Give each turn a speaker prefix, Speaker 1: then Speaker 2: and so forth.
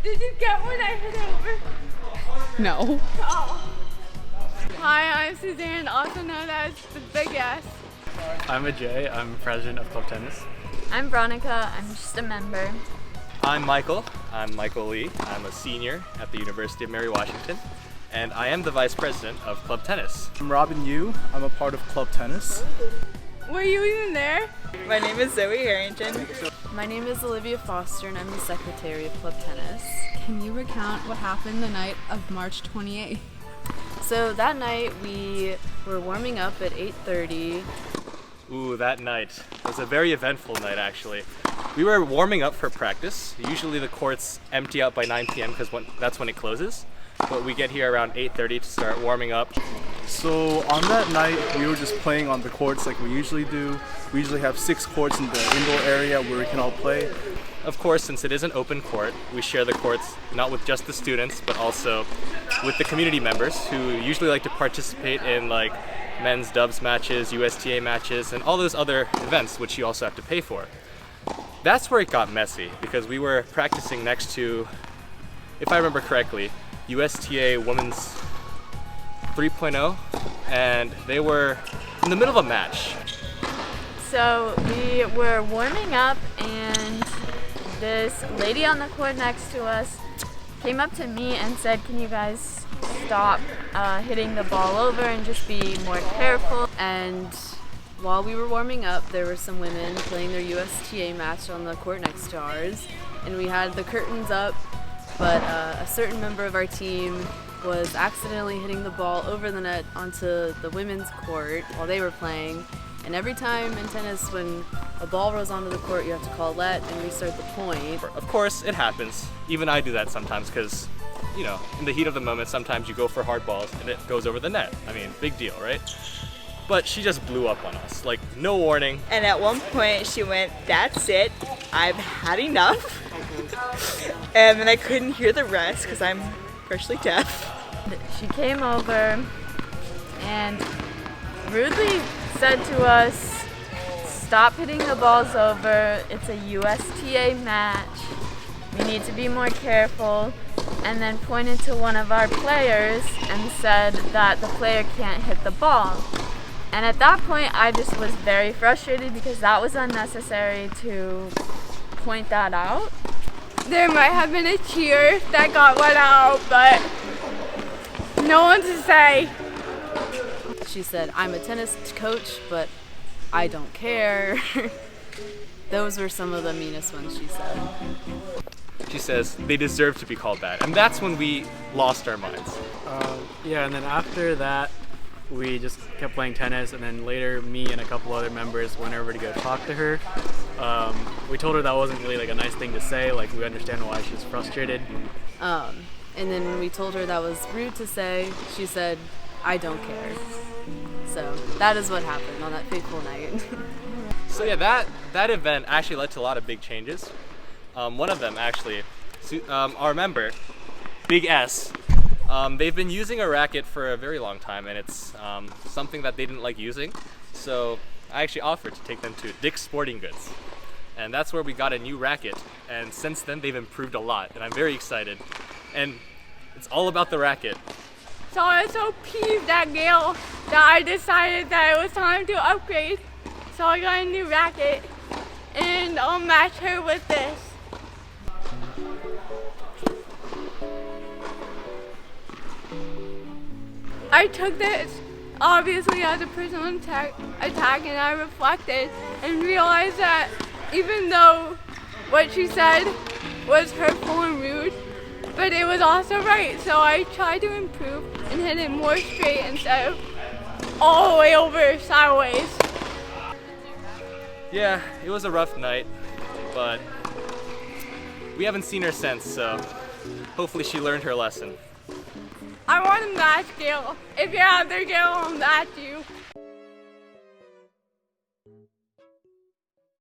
Speaker 1: Did you get what I hit over?
Speaker 2: No.
Speaker 1: Oh. Hi, I'm Suzanne, also known as the Big S.
Speaker 3: I'm Ajay. I'm president of Club Tennis.
Speaker 4: I'm Veronica. I'm just a member.
Speaker 5: I'm Michael. I'm Michael Lee. I'm a senior at the University of Mary Washington, and I am the vice president of Club Tennis.
Speaker 6: I'm Robin Yu. I'm a part of Club Tennis.
Speaker 1: Were you even there?
Speaker 7: My name is Zoe Harrington.
Speaker 4: My name is Olivia Foster, and I'm the secretary of Club Tennis.
Speaker 2: Can you recount what happened the night of March 28th?
Speaker 4: So that night we were warming up at 8:30.
Speaker 5: Ooh, that night was a very eventful night, actually. We were warming up for practice. Usually the courts empty out by 9 p.m. because that's when it closes. But we get here around 8:30 to start warming up.
Speaker 6: So on that night, we were just playing on the courts like we usually do. We usually have 6 courts in the indoor area where we can all play.
Speaker 5: Of course, since it is an open court, we share the courts not with just the students, but also with the community members who usually like to participate in like men's dubs matches, USTA matches, and all those other events which you also have to pay for. That's where it got messy because we were practicing next to, if I remember correctly, USTA Women's 3.0, and they were in the middle of a match.
Speaker 4: So we were warming up, and this lady on the court next to us came up to me and said, "Can you guys stop hitting the ball over and just be more careful?" And while we were warming up, there were some women playing their USTA match on the court next to ours, and we had the curtains up, but a certain member of our team was accidentally hitting the ball over the net onto the women's court while they were playing. And every time in tennis, when a ball rolls onto the court, you have to call let and restart the point.
Speaker 5: Of course, it happens. Even I do that sometimes because, you know, in the heat of the moment, sometimes you go for hard balls and it goes over the net. I mean, big deal, right? But she just blew up on us, like no warning.
Speaker 7: And at one point she went, "That's it, I've had enough." And then I couldn't hear the rest because I'm partially deaf.
Speaker 4: She came over and rudely said to us, "Stop hitting the balls over. It's a USTA match. We need to be more careful." And then pointed to one of our players and said that the player can't hit the ball. And at that point, I just was very frustrated because that was unnecessary to point that out.
Speaker 1: There might have been a cheer that got let out, but no one to say.
Speaker 4: She said, "I'm a tennis coach, but I don't care." Those were some of the meanest ones she said.
Speaker 5: She says they deserve to be called that, and that's when we lost our minds.
Speaker 3: Yeah, and then after that, we just kept playing tennis, and then later me and a couple other members went over to go talk to her. We told her that wasn't really like a nice thing to say, like we understand why she's frustrated.
Speaker 4: And then when we told her that was rude to say, she said, "I don't care." So that is what happened on that fateful night.
Speaker 5: So yeah, that event actually led to a lot of big changes. One of them actually, our member, Big S, they've been using a racket for a very long time, and it's something that they didn't like using. So I actually offered to take them to Dick's Sporting Goods, and that's where we got a new racket. And since then, they've improved a lot, and I'm very excited. And it's all about the racket.
Speaker 1: So I was so peeved at Gail that I decided that it was time to upgrade. So I got a new racket, and I'll match her with this. I took this obviously as a personal attack, and I reflected and realized that even though what she said was hurtful and rude, but it was also right. So I tried to improve and hit it more straight instead of all the way over sideways.
Speaker 5: Yeah, it was a rough night, but we haven't seen her since, so hopefully she learned her lesson.
Speaker 1: I want to match Gail. If you're out there, Gail, I'll match you.